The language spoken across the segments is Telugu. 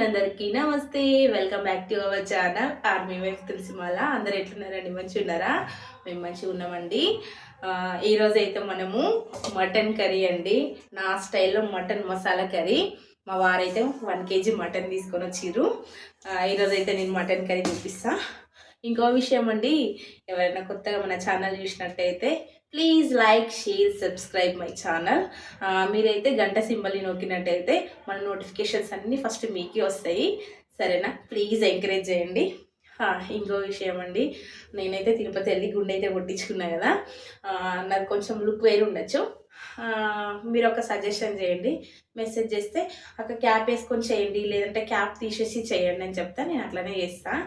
అందరికీ నమస్తే. Welcome back to our channel army wife Tulasimala. అందరు ఎట్లున్నారండి? మంచిగా ఉన్నారా? మేము మంచిగా ఉన్నామండి. ఈరోజు అయితే మనము మటన్ కర్రీ అండి, నా స్టైల్లో మటన్ మసాలా కర్రీ. మా వారైతే 1 kg మటన్ తీసుకొని వచ్చిర్రు. ఈరోజు అయితే నేను మటన్ కర్రీ చూపిస్తా. ఇంకో విషయం అండి, ఎవరైనా కొత్తగా మన ఛానల్ చూసినట్టయితే please like, share, subscribe my channel. మీరైతే గంట సింబల్ని నొక్కినట్టయితే మన నోటిఫికేషన్స్ అన్నీ ఫస్ట్ మీకే వస్తాయి. సరేనా? ప్లీజ్ ఎంకరేజ్ చేయండి. ఇంకో విషయం అండి, నేనైతే తిరుపతి వెళ్ళి గుండె అయితే కొట్టించుకున్నా కదా, నాకు కొంచెం లుక్ వేరు ఉండొచ్చు. మీరు ఒక సజెషన్ చేయండి, మెసేజ్ చేస్తే అక్కడ క్యాప్ వేసుకొని చేయండి, లేదంటే క్యాప్ తీసేసి చేయండి అని చెప్తా. నేను అట్లనే చేస్తాను.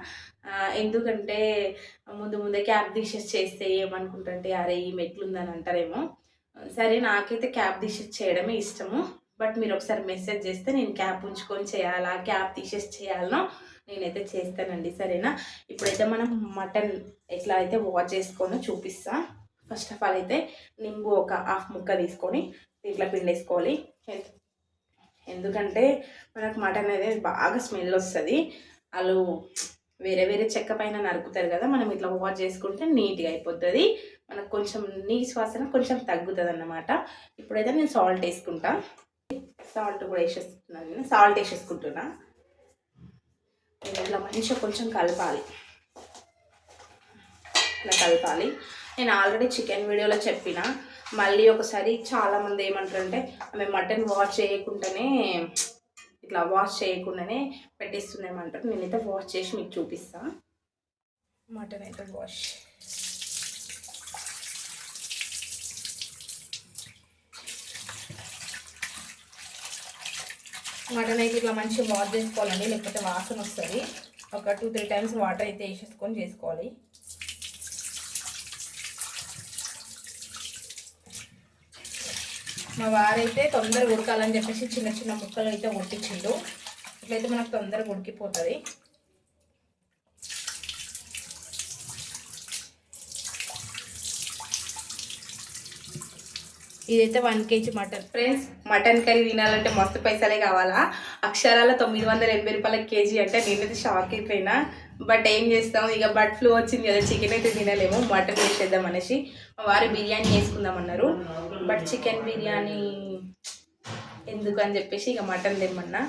ఎందుకంటే ముందే క్యాప్ తీసేసి చేస్తే ఏమనుకుంటుంటే అరే ఈ మెట్లుందని అంటారేమో. సరే, నాకైతే క్యాప్ తీసేసి చేయడమే ఇష్టము. బట్ మీరు ఒకసారి మెసేజ్ చేస్తే నేను క్యాప్ ఉంచుకొని చేయాలా, క్యాప్ తీసేసి చేయాలనో నేనైతే చేస్తానండి. సరేనా? ఇప్పుడైతే మనం మటన్ ఎట్లా అయితే వాష్ చేసుకొని చూపిస్తా. ఫస్ట్ ఆఫ్ ఆల్ అయితే నింబు ఒక 1/2 ముక్క తీసుకొని దీంట్లో పిండేసుకోవాలి. ఎందుకంటే మనకు మటన్ అనేది బాగా స్మెల్ వస్తుంది. వాళ్ళు వేరే వేరే చెక్క పైన నరుకుతారు కదా, మనం ఇట్లా వాష్ చేసుకుంటే నీట్గా అయిపోతుంది. మనకు కొంచెం నీసు వాసన కొంచెం తగ్గుతుంది అన్నమాట. ఇప్పుడైతే నేను సాల్ట్ వేసుకుంటా. సాల్ట్ కూడా వేసేస్తున్నాను. నేను సాల్ట్ వేసేసుకుంటున్నా. ఇట్లా మంచిగా కొంచెం కలపాలి. ఇట్లా కలపాలి. నేను ఆల్రెడీ చికెన్ వీడియోలో చెప్పిన, మళ్ళీ ఒకసారి చాలామంది ఏమంటారంటే మేము మటన్ వాష్ చేయకుండానే ఇట్లా వాష్ చేయకుండానే పెట్టిస్తున్నామంటారు. నేనైతే వాష్ చేసి మీకు చూపిస్తాను. మటన్ అయితే మటన్ అయితే ఇట్లా మంచిగా వాష్ చేసుకోవాలండి, లేకపోతే వాసన వస్తుంది. ఒక 2-3 టైమ్స్ వాటర్ అయితే వేసేసుకొని చేసుకోవాలి. మా వారైతే తొందరగా ఉడకాలని చెప్పేసి చిన్న చిన్న ముక్కలు అయితే ఉడికించిండు. ఇట్లయితే మనకు తొందరగా ఉడికిపోతుంది. ఇదైతే 1 kg mutton. Friends, mutton curry తినాలంటే మస్తు పైసలే కావాలా. అక్షరాల 980 రూపాయల కేజీ అంటే నేనైతే షాక్ అయిపోయినా. బట్ ఏం చేస్తాం, ఇక బర్డ్ ఫ్లూ వచ్చింది కదా, చికెన్ అయితే తినలేము, మటన్ వేసేద్దాం అనేసి మా వారు బిర్యానీ వేసుకుందామన్నారు. బట్ చికెన్ బిర్యానీ ఎందుకు అని చెప్పేసి ఇక మటన్ తెమ్మన్నా.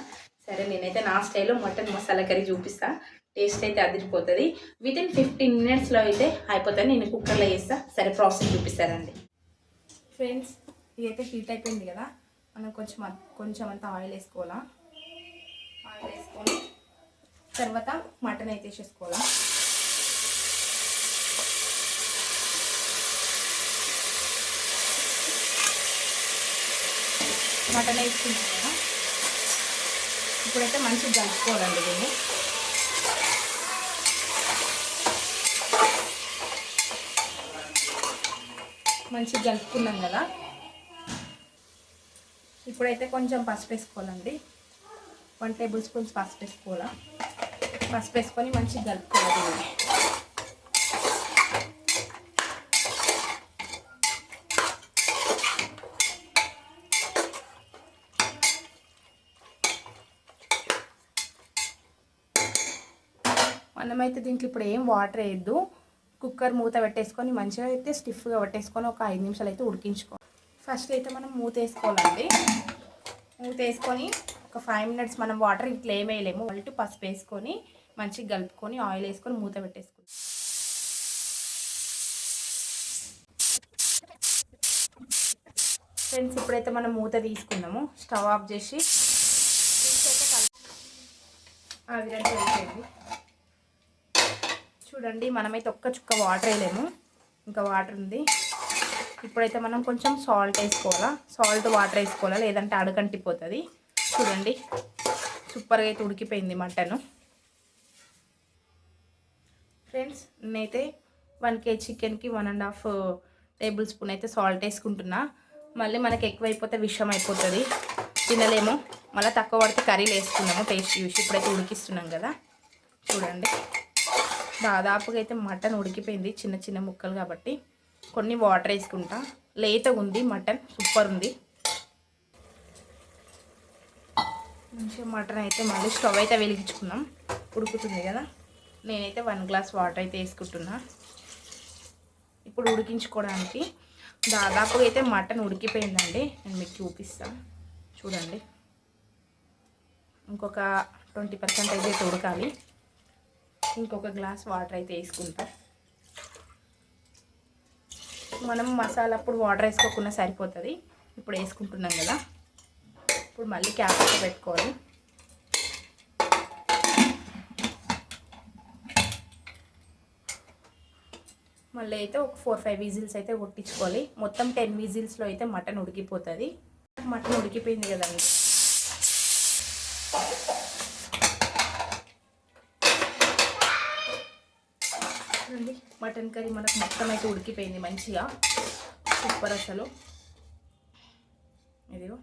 సరే, నేనైతే నా స్టైల్లో మటన్ మసాలా కర్రీ చూపిస్తా. టేస్ట్ అయితే అదిరిపోతుంది. వితిన్ 15 మినిట్స్లో అయితే అయిపోతుంది. నేను కుక్కర్లో వేస్తా. సరే, ప్రాసెస్ చూపిస్తానండి. ఫ్రెండ్స్, ఇదైతే హీట్ అయిపోయింది కదా, మనం కొంచెం అంతా ఆయిల్ వేసుకోవాలా. ఆయిల్ వేసుకొని తర్వాత మటన్ అయితే వేసేసుకోవాలా. మటన్ వేసుకుంటాం కదా, ఇప్పుడైతే మంచిగా కలుపుకోవాలండి. దీన్ని మంచిగా కలుపుకున్నాం కదా, ఇప్పుడైతే కొంచెం పసుపు వేసుకోవాలండి. 1 టేబుల్ స్పూన్స్ పసుపు వేసుకోవాలా. పసుపు వేసుకొని మంచిగా కలుపుకోవాలి. మనమైతే దీంట్లో ఇప్పుడు ఏం వాటర్ వేయద్దు. కుక్కర్ మూత పెట్టేసుకొని మంచిగా అయితే స్టిఫ్గా పెట్టేసుకొని ఒక 5 నిమిషాలు అయితే ఉడికించుకోవాలి. ఫస్ట్ అయితే మనం మూత వేసుకోవాలండి. మూత వేసుకొని ఒక 5 మినిట్స్ మనం వాటర్ ఇట్లా ఏం వేయలేము. పసుపు వేసుకొని మంచిగా కలుపుకొని ఆయిల్ వేసుకొని మూత పెట్టేసుకుంటాం. ఫ్రెండ్స్, ఇప్పుడైతే మనం మూత తీసుకున్నాము. స్టవ్ ఆఫ్ చేసి ఆవిరంతా వేసేయండి. చూడండి, మనమైతే ఒక్క చుక్క వాటర్ వేయలేము, ఇంకా వాటర్ ఉంది. ఇప్పుడైతే మనం కొంచెం సాల్ట్ వేసుకోవాలా. సాల్ట్ వాటర్ వేసుకోవాలా, లేదంటే అడుగంటిపోతుంది. చూడండి, సూపర్గా అయితే ఉడికిపోయింది మటన్. ఫ్రెండ్స్, నేనైతే 1 kg చికెన్కి 1.5 టేబుల్ స్పూన్ అయితే సాల్ట్ వేసుకుంటున్నా. మళ్ళీ మనకి ఎక్కువైపోతే విషం అయిపోతుంది, తినలేము. మళ్ళీ తక్కువ పడితే కర్రీలు వేసుకున్నాము టేస్ట్ చూసి. ఇప్పుడైతే ఉడికిస్తున్నాం కదా, చూడండి దాదాపుగా అయితే మటన్ ఉడికిపోయింది, చిన్న చిన్న ముక్కలు కాబట్టి. కొన్ని వాటర్ వేసుకుంటా. లేతగా ఉంది మటన్, సూపర్ ఉంది. మంచిగా మటన్ అయితే మళ్ళీ స్టవ్ అయితే వెలిగించుకున్నాం, ఉడుకుతుంది కదా. నేనైతే 1 గ్లాస్ వాటర్ అయితే వేసుకుంటున్నా. ఇప్పుడు ఉడికించుకోవడానికి దాదాపుగా అయితే మటన్ ఉడికిపోయిందండి. నేను మీకు చూపిస్తాను చూడండి. ఇంకొక 20% అయితే ఉడకాలి. ఇంకొక గ్లాస్ వాటర్ అయితే వేసుకుంటాం. మనం మసాలా అప్పుడు వాటర్ వేసుకోకుండా సరిపోతుంది. ఇప్పుడు వేసుకుంటున్నాం కదా. ఇప్పుడు మళ్ళీ క్యాప్ అయితే పెట్టుకోవాలి. మళ్ళీ అయితే ఒక 4-5 విజిల్స్ అయితే కొట్టించుకోవాలి. మొత్తం 10 విజిల్స్లో అయితే మటన్ ఉడికిపోతుంది. మటన్ ఉడికిపోయింది కదండి. చూడండి, మటన్ కర్రీ మనకు మొత్తం అయితే ఉడికిపోయింది మంచిగా, సూపర్ అసలు. ఇదిగో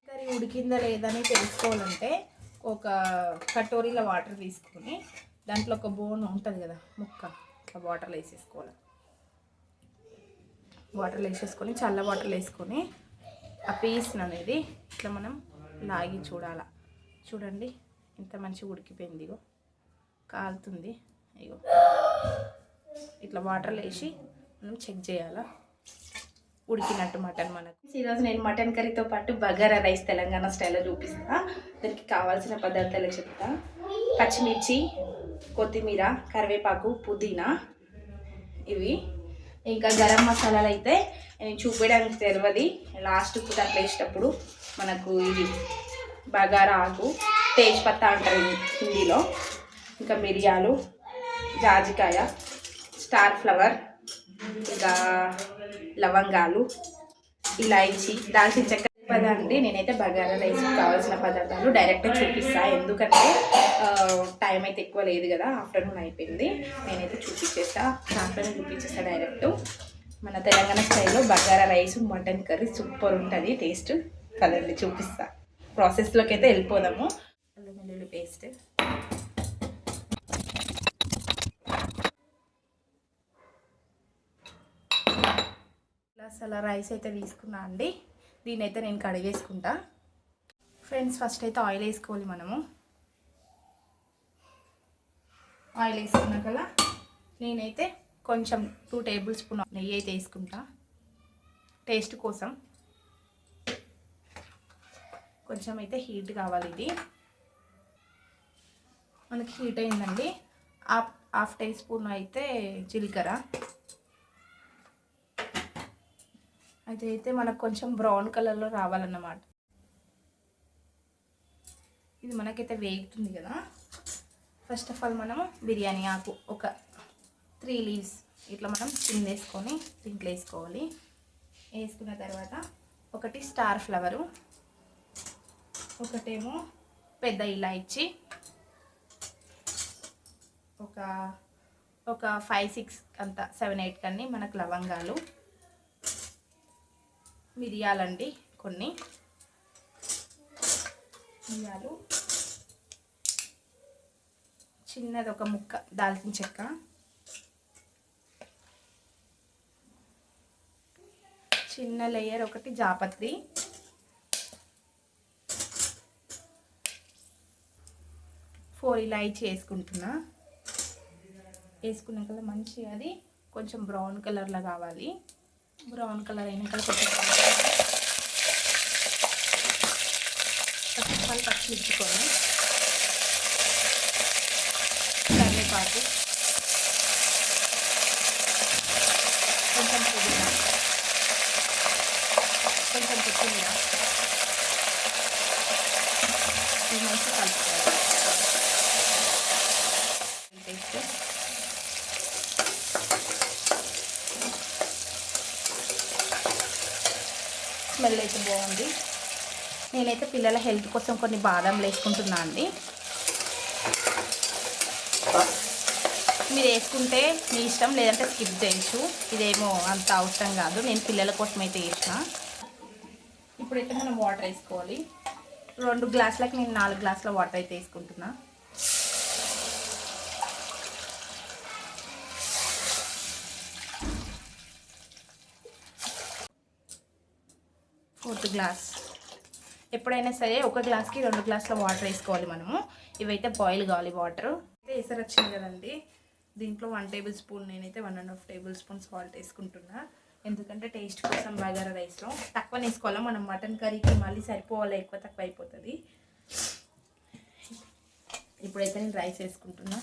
కర్రీ ఉడికిందా లేదని తెలుసుకోవాలంటే ఒక కటోరీలో వాటర్ తీసుకొని దాంట్లో ఒక బోన్ ఉంటుంది కదా, ముక్క, ఇట్లా వాటర్లో వేసేసుకోవాలి. వాటర్లో వేసేసుకొని చల్ల వాటర్లో వేసుకొని ఆ పీస్ అనేది ఇట్లా మనం లాగి చూడాలి. చూడండి ఎంత మంచిగా ఉడికిపోయింది. ఇగో కాలుతుంది. ఇగో ఇట్లా వాటర్లో వేసి మనం చెక్ చేయాలా ఉడికినట్టు మటన్ మనకు. ఈరోజు నేను మటన్ కర్రీతో పాటు బగారా రైస్ తెలంగాణ స్టైల్లో చూపిస్తా. దానికి కావాల్సిన పదార్థాలు చెప్తా. పచ్చిమిర్చి, కొత్తిమీర, కరివేపాకు, పుదీనా, ఇవి. ఇంకా గరం మసాలాలు అయితే నేను చూపించడానికి తెలియదు, లాస్ట్కు దాంట్లో వేసేటప్పుడు మనకు ఇది బగారా ఆకు, తేజ్పత్తా అంటారు హిందీలో, ఇంకా మిరియాలు, జాజికాయ, స్టార్ ఫ్లవర్, ఇంకా లవంగాలు, ఇలాయచి, దాల్చిన చెక్క పదండి. నేనైతే బగారా రైస్కి కావాల్సిన పదార్థాలు డైరెక్ట్గా చూపిస్తాను, ఎందుకంటే టైం అయితే ఎక్కువ లేదు కదా, ఆఫ్టర్నూన్ అయిపోయింది. నేనైతే దాంట్లోనే చూపించేస్తా డైరెక్ట్. మన తెలంగాణ స్టైల్లో bagara rice mutton curry super ఉంటుంది టేస్ట్. కదండి చూపిస్తా. ప్రాసెస్లోకి అయితే వెళ్ళిపోదాము. అల్లం వెల్లుల్లి పేస్ట్, అలా రైస్ అయితే తీసుకున్నా అండి. దీని అయితే నేను కడిగేసుకుంటా. ఫ్రెండ్స్, ఫస్ట్ అయితే ఆయిల్ వేసుకోవాలి మనము. ఆయిల్ వేసుకున్నాక నేనైతే కొంచెం 2 టేబుల్ స్పూన్ నెయ్యి అయితే వేసుకుంటా టేస్ట్ కోసం. కొంచెం అయితే హీట్ కావాలి. ఇది మనకి హీట్ అయిందండి. హాఫ్ టీ స్పూన్ అయితే జీలకర్ర అయితే మనకు కొంచెం బ్రౌన్ కలర్లో రావాలన్నమాట. ఇది మనకైతే వేగుతుంది కదా. ఫస్ట్ ఆఫ్ ఆల్ మనము బిర్యానీ ఆకు ఒక 3 లీవ్స్ ఇట్లా మనం కింద వేసుకొని దీంట్లో వేసుకోవాలి. వేసుకున్న తర్వాత ఒకటి స్టార్ ఫ్లవరు, ఒకటేమో పెద్ద ఇలాయచి, ఒక 5-6 అంత 7-8 కన్నీ మనకు లవంగాలు, మిరియాలండి కొన్ని మిరియాలు, చిన్నది ఒక ముక్క దాల్చిన చెక్క, చిన్న లేయర్ ఒకటి జాపత్రి, 4 ఇలాయచి వేసుకుంటున్నా. వేసుకున్నాక మంచిగా అది కొంచెం బ్రౌన్ కలర్లో కావాలి. బ్రౌన్ కలర్ అయినాక పచ్చిమిర్చుకొని, కరివేపాకు, కొంచెం పుదీనా, కొంచెం కొత్తిమీర మంచిగా కలుపుకోవాలి. టేస్ట్ స్మెల్ అయితే బాగుంది. నేనైతే పిల్లల హెల్త్ కోసం కొన్ని బాదాంలు వేసుకుంటున్నా అండి. మీరు వేసుకుంటే మీ ఇష్టం, లేదంటే స్కిప్ చేయొచ్చు. ఇదేమో అంత అవసరం కాదు, నేను పిల్లల కోసం అయితే వేసిన. ఇప్పుడైతే మనం వాటర్ వేసుకోవాలి. 2 గ్లాసులకి నేను 4 గ్లాసుల వాటర్ అయితే వేసుకుంటున్నా. ఫోర్త్ గ్లాస్ ఎప్పుడైనా సరే ఒక గ్లాస్కి 2 గ్లాసుల వాటర్ వేసుకోవాలి మనము. ఇవైతే బాయిల్ కావాలి వాటర్. అయితే ఎసరు వచ్చింది కదండి, దీంట్లో 1 టేబుల్ స్పూన్, నేనైతే 1.5 టేబుల్ స్పూన్ సాల్ట్ వేసుకుంటున్నా. ఎందుకంటే టేస్ట్ కోసం బగారా రైస్లో తక్కువ వేసుకోవాలి. మనం మటన్ కర్రీకి మళ్ళీ సరిపోవాలి, ఎక్కువ తక్కువ అయిపోతుంది. ఇప్పుడైతే నేను రైస్ వేసుకుంటున్నా.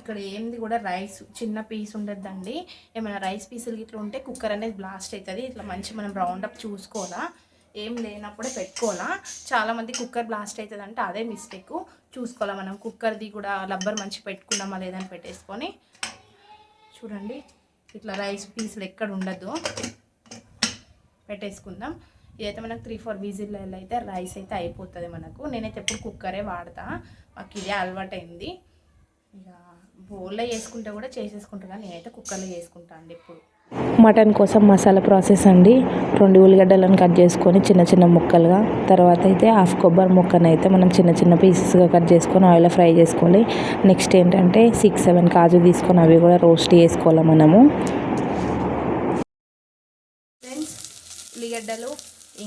ఇక్కడ ఏంది కూడా రైస్ చిన్న పీస్ ఉండద్దండి. ఏమైనా రైస్ పీసులు ఇట్లా ఉంటే కుక్కర్ అనేది బ్లాస్ట్ అవుతుంది. ఇట్లా మంచి మనం రౌండప్ చూసుకోవాలా, ఏం లేనప్పుడే పెట్టుకోవాలా. చాలామంది కుక్కర్ బ్లాస్ట్ అవుతుంది అంటే అదే మిస్టేక్. చూసుకోవాలా మనం కుక్కర్ది కూడా రబ్బర్ మంచి పెట్టుకున్నామా లేదని పెట్టేసుకొని. చూడండి ఇట్లా రైస్ పీసులు ఎక్కడ ఉండదు, పెట్టేసుకుందాం. ఇదైతే మనకు 3-4 విజిల్లో అయితే రైస్ అయితే అయిపోతుంది మనకు. నేనైతే ఎప్పుడు కుక్కరే వాడతా, మాకు ఇదే అలవాటైంది. ఇక బౌల్లో వేసుకుంటే కూడా చేసేసుకుంటున్నాను, నేనైతే కుక్కర్లో చేసుకుంటాను అండి ఇప్పుడు. మటన్ కోసం మసాలా ప్రాసెస్ అండి. 2 ఉల్లిగడ్డలను కట్ చేసుకొని చిన్న చిన్న ముక్కలుగా, తర్వాత అయితే హాఫ్ కొబ్బరి ముక్కను అయితే మనం చిన్న చిన్న పీసెస్గా కట్ చేసుకొని ఆయిల్లో ఫ్రై చేసుకోవాలి. నెక్స్ట్ ఏంటంటే 6-7 కాజు తీసుకొని అవి కూడా రోస్ట్ చేసుకోవాలి మనము. ఫ్రెండ్స్, ఉల్లిగడ్డలు,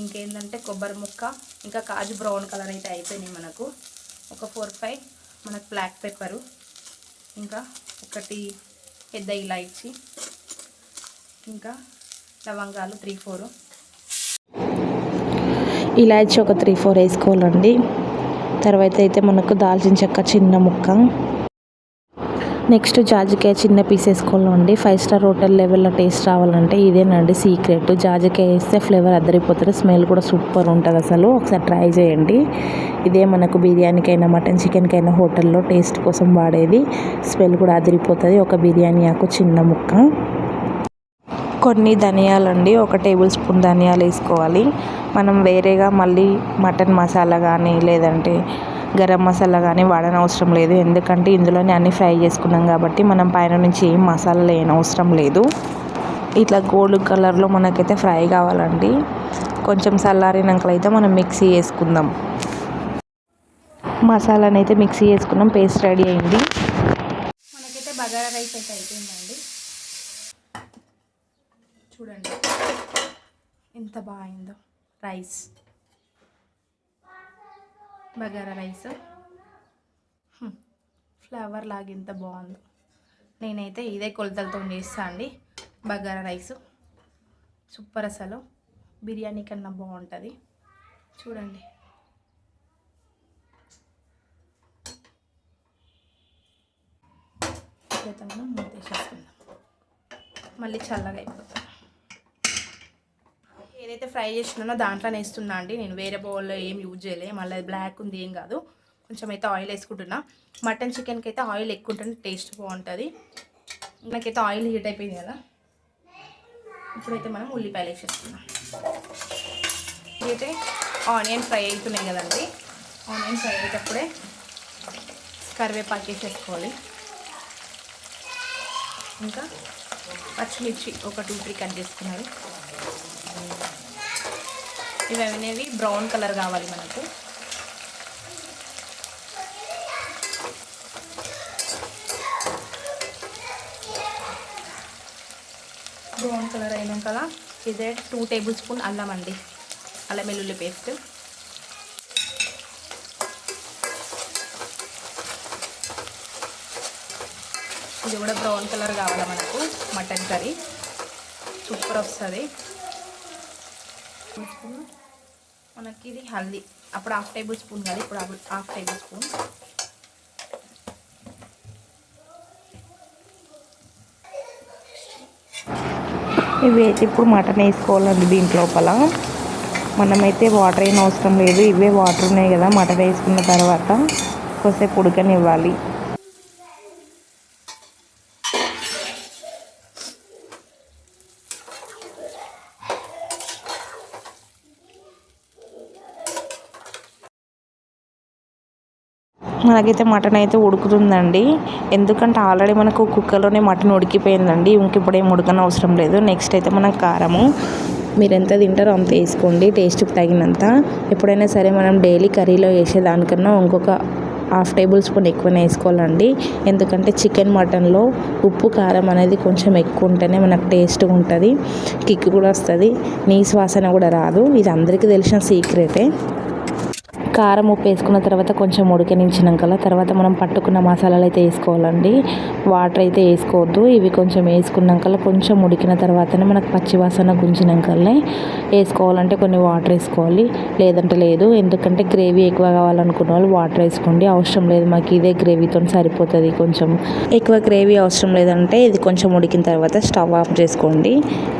ఇంకేంటంటే కొబ్బరి ముక్క, ఇంకా కాజు బ్రౌన్ కలర్ అయితే అయిపోయినాయి మనకు. ఒక 4-5 మనకు బ్లాక్ పెప్పరు, ఇంకా 1 పెద్ద ఇలాచి, ఇంకా లవంగాలు 3-4, ఇలాచి ఒక 3-4 వేసుకోవాలండి. తర్వాత అయితే మనకు దాల్చిన చెక్క చిన్న ముక్క, నెక్స్ట్ జాజికాయ చిన్న పీస్ వేసుకోవాలండి. 5 స్టార్ హోటల్ లెవెల్లో టేస్ట్ రావాలంటే ఇదేనండి సీక్రెట్. జాజికాయ వేస్తే ఫ్లేవర్ అద్దరిపోతుంది, స్మెల్ కూడా సూపర్ ఉంటుంది అసలు. ఒకసారి ట్రై చేయండి. ఇదే మనకు బిర్యానీకైనా మటన్ చికెన్కైనా హోటల్లో టేస్ట్ కోసం వాడేది. స్మెల్ కూడా అదిరిపోతుంది. ఒక బిర్యానీ ఆకు చిన్న ముక్క, కొన్ని ధనియాలండి, 1 టేబుల్ స్పూన్ ధనియాలు వేసుకోవాలి. మనం వేరేగా మళ్ళీ మటన్ మసాలా కానీ లేదంటే గరం మసాలా కానీ వాడనవసరం లేదు. ఎందుకంటే ఇందులోనే అన్నీ ఫ్రై చేసుకున్నాం కాబట్టి మనం పైన నుంచి ఏం మసాలాలు వేయనవసరం లేదు. ఇట్లా గోల్డ్ కలర్లో మనకైతే ఫ్రై కావాలండి. కొంచెం చల్లారినాకైతే మనం మిక్సీ వేసుకుందాం. మసాలాని అయితే మిక్సీ వేసుకున్నాం, పేస్ట్ రెడీ అయింది. మనకైతే బగారా రైస్ అయితే అయిపోయిందండి. చూడండి ఎంత బాగుందో రైస్, బగారా రైస్ ఫ్లేవర్ లాగా ఎంత బాగుందో. నేనైతే ఇదే కొలతలతో చేస్తా అండి. బగారా రైస్ సూపర్, అసలు బిర్యానీ కన్నా బాగుంటుంది. చూడండి ఇట్లయితే మనం మూతేసేసుకుందాం, మళ్ళీ చల్లగా అయిపోతుంది. ఏదైతే ఫ్రై చేసినానో దాంట్లోనే వేస్తున్నా అండి. నేను వేరే బౌల్లో ఏం యూజ్ చేయలే, మళ్ళీ బ్లాక్ ఉంది ఏం కాదు. కొంచెం అయితే ఆయిల్ వేసుకుంటున్నా. మటన్ చికెన్కి అయితే ఆయిల్ ఎక్కువ ఉంటుంది, టేస్ట్ బాగుంటుంది. నాకైతే ఆయిల్ హీట్ అయిపోయింది కదా. ఇప్పుడైతే మనం ఉల్లిపాయలు వేసేస్తున్నాం. ఇదైతే ఆనియన్ ఫ్రై అవుతున్నాయి కదండి. ఆనియన్ ఫ్రై అయ్యేటప్పుడే కరివేపాకు వేసేసుకోవాలి. ఇంకా పచ్చిమిర్చి ఒక 2-3 కట్ చేసుకున్నారు. ఇవి అనేవి బ్రౌన్ కలర్ కావాలి మనకు. బ్రౌన్ కలర్ అయినాక కదా ఇదే 2 టేబుల్ స్పూన్ అల్లం అండి, అల్లం వెల్లుల్లి పేస్ట్. ఇది కూడా బ్రౌన్ కలర్ కావాలి మనకు. మటన్ కర్రీ సూపర్ వస్తుంది. మనకి ఇది హల్దీ అప్పుడు 1/2 టేబుల్ స్పూన్ కదా, ఇప్పుడు 1/2 టేబుల్ స్పూన్. ఇవి అయితే ఇప్పుడు మటన్ వేసుకోవాలండి. దీంట్లోపల మనమైతే వాటర్ అయిన అవసరం లేదు, ఇవే వాటర్ ఉన్నాయి కదా. మటన్ వేసుకున్న తర్వాత కొద్దిసేపు ఉడకనివ్వాలి. మనకైతే మటన్ అయితే ఉడుకుతుందండి. ఎందుకంటే ఆల్రెడీ మనకు కుక్కర్లోనే మటన్ ఉడికిపోయిందండి. ఇంక ఇప్పుడు ఏం ఉడకని అవసరం లేదు. నెక్స్ట్ అయితే మనం కారము మీరు ఎంత తింటారో అంత వేసుకోండి, టేస్ట్కి తగినంత. ఎప్పుడైనా సరే మనం డైలీ కర్రీలో వేసేదానికన్నా ఇంకొక హాఫ్ టేబుల్ స్పూన్ ఎక్కువనే వేసుకోవాలండి. ఎందుకంటే చికెన్ మటన్లో ఉప్పు కారం అనేది కొంచెం ఎక్కువ ఉంటేనే మనకు టేస్ట్గా ఉంటుంది, కిక్ కూడా వస్తుంది, నీసు వాసన కూడా రాదు. ఇది అందరికీ తెలిసిన సీక్రెటే. కారం ఉప్పు వేసుకున్న తర్వాత కొంచెం ఉడకనించినాక తర్వాత మనం పట్టుకున్న మసాలాలు అయితే వేసుకోవాలండి. వాటర్ అయితే వేసుకోవద్దు. ఇవి కొంచెం వేసుకున్నాక కొంచెం ఉడికిన తర్వాతనే మనకు పచ్చివాసన గుంజినాకనే వేసుకోవాలంటే కొన్ని వాటర్ వేసుకోవాలి, లేదంటే లేదు. ఎందుకంటే గ్రేవీ ఎక్కువ కావాలనుకున్న వాళ్ళు వాటర్ వేసుకోండి, అవసరం లేదు మాకు ఇదే గ్రేవీతో సరిపోతుంది. కొంచెం ఎక్కువ గ్రేవీ అవసరం లేదంటే ఇది కొంచెం ఉడికిన తర్వాత స్టవ్ ఆఫ్ చేసుకోండి.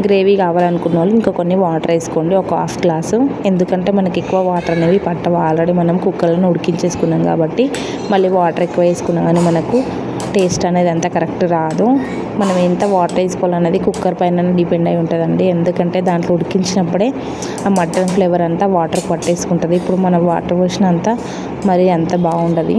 గ్రేవీ కావాలనుకున్న వాళ్ళు ఇంకా కొన్ని వాటర్ వేసుకోండి, ఒక హాఫ్ గ్లాసు. ఎందుకంటే మనకి ఎక్కువ వాటర్ అనేవి పట్టవు, ఆల్రెడీ మనం కుక్కర్లను ఉడికించేసుకున్నాం కాబట్టి మళ్ళీ వాటర్ ఎక్కువ వేసుకున్నాం కానీ మనకు టేస్ట్ అనేది అంత కరెక్ట్ రాదు. మనం ఎంత వాటర్ వేసుకోవాలనేది కుక్కర్ పైన డిపెండ్ అయి ఉంటుందండి. ఎందుకంటే దాంట్లో ఉడికించినప్పుడే ఆ మటన్ ఫ్లేవర్ అంతా వాటర్ పట్టేసుకుంటుంది. ఇప్పుడు మనం వాటర్ పోసినంత మరి అంత బాగుండదు.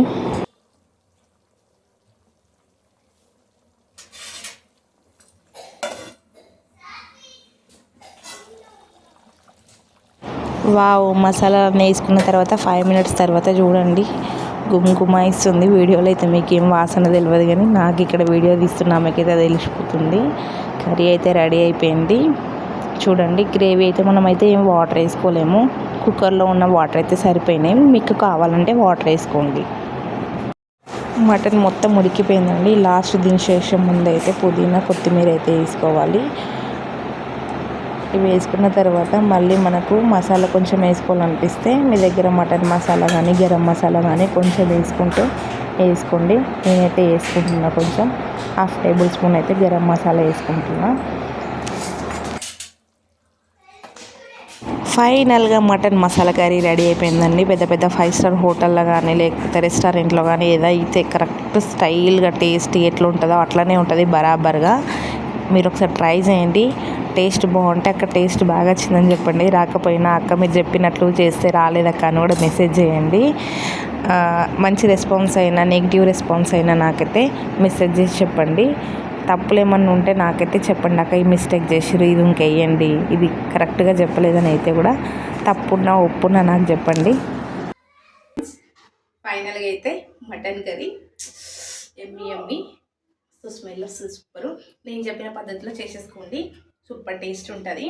వావ్, మసాలా వేసుకున్న తర్వాత 5 మినిట్స్ తర్వాత చూడండి గుమగుమాయిస్తుంది. వీడియోలో అయితే మీకు ఏం వాసన తెలియదు కానీ నాకు ఇక్కడ వీడియో తీస్తున్న ఆమెకైతే తెలిసిపోతుంది. కర్రీ అయితే రెడీ అయిపోయింది. చూడండి, గ్రేవీ అయితే మనమైతే ఏం వాటర్ వేసుకోలేము, కుక్కర్లో ఉన్న వాటర్ అయితే సరిపోయినాయి. మీకు కావాలంటే వాటర్ వేసుకోండి. మటన్ మొత్తం ఉడికిపోయిందండి. లాస్ట్ దించేసే ముందు అయితే పుదీనా కొత్తిమీర అయితే వేసుకోవాలి. ఇవి వేసుకున్న తర్వాత మళ్ళీ మనకు మసాలా కొంచెం వేసుకోవాలనిపిస్తే మీ దగ్గర మటన్ మసాలా కానీ గరం మసాలా కానీ కొంచెం వేసుకోండి. నేనైతే వేసుకుంటున్నా కొంచెం, హాఫ్ టేబుల్ స్పూన్ అయితే గరం మసాలా వేసుకుంటున్నా. ఫైనల్గా మటన్ మసాలా కర్రీ రెడీ అయిపోయిందండి. పెద్ద పెద్ద 5 స్టార్ హోటల్లో కానీ లేకపోతే రెస్టారెంట్లో కానీ ఏదైతే కరెక్ట్ స్టైల్గా టేస్ట్ ఎట్లా ఉంటుందో అట్లనే ఉంటుంది బరాబర్గా. మీరు ఒకసారి ట్రై చేయండి. టేస్ట్ బాగుంటే అక్క టేస్ట్ బాగా వచ్చిందని చెప్పండి, రాకపోయినా అక్క మీరు చెప్పినట్లు చేస్తే రాలేదక్క అని కూడా మెసేజ్ చేయండి. మంచి రెస్పాన్స్ అయినా నెగిటివ్ రెస్పాన్స్ అయినా నాకైతే మెసేజ్ చేసి చెప్పండి. తప్పులు ఏమన్నా ఉంటే నాకైతే చెప్పండి, అక్క ఈ మిస్టేక్ చేసిర్రు, ఇది ఇంకెయ్యండి, ఇది కరెక్ట్గా చెప్పలేదని అయితే కూడా తప్పున్నా ఒప్పున్నా నాకు చెప్పండి. ఫైనల్గా అయితే మటన్ కర్రీ ఎమ్మి ఎమ్మి, స్మెల్ సూపరు. నేను చెప్పిన పద్ధతిలో చేసేసుకోండి, సూపర్ టేస్ట్ ఉంటుంది.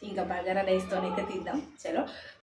ఇంకా బగారా రైస్తో అయితే తిందాం. చలో